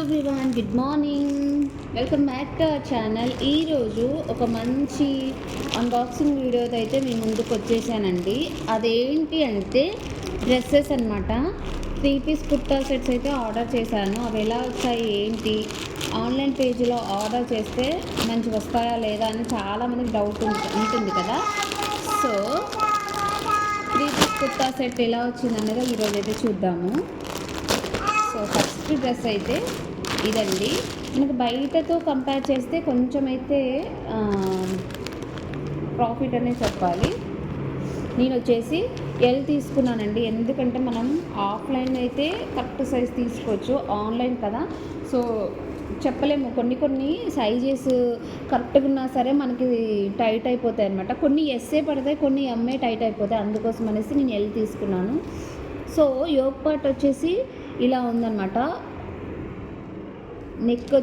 Everyone, good morning. Welcome back to our channel. ఈరోజు ఒక మంచి అన్బాక్సింగ్ వీడియోతో అయితే మీ ముందుకు వచ్చేసానండి. అదేంటి అంటే డ్రెస్సెస్ అనమాట. 3 పీస్ కుర్తా సెట్స్ అయితే ఆర్డర్ చేశాను. అవి ఎలా వచ్చాయి ఏంటి, ఆన్లైన్ పేజీలో ఆర్డర్ చేస్తే మంచి వస్తాయా లేదా అని చాలామందికి డౌట్ ఉంటుంది కదా. సో 3 పీస్ కుర్తా సెట్ ఎలా వచ్చిందనేది ఈరోజు అయితే చూద్దాము. సో ఫస్ట్ డ్రెస్ అయితే ఇదండి. మనకు బయటతో కంపేర్ చేస్తే కొంచెం అయితే ప్రాఫిట్ అనే చెప్పాలి. నేను వచ్చేసి ఎల్ తీసుకున్నానండి. ఎందుకంటే మనం ఆఫ్లైన్ అయితే కరెక్ట్ సైజ్ తీసుకోవచ్చు, ఆన్లైన్ కదా. సో చెప్పలేము, కొన్ని సైజెస్ కరెక్ట్గా ఉన్నా సరే మనకి టైట్ అయిపోతాయి అనమాట. కొన్ని ఎస్ఏ పడతాయి, కొన్ని ఎంఏ టైట్ అయిపోతాయి. అందుకోసం అనేసి నేను ఎల్ తీసుకున్నాను. సో యోగ్ పార్ట్ వచ్చేసి ఇలా ఉందన్నమాట. నెక్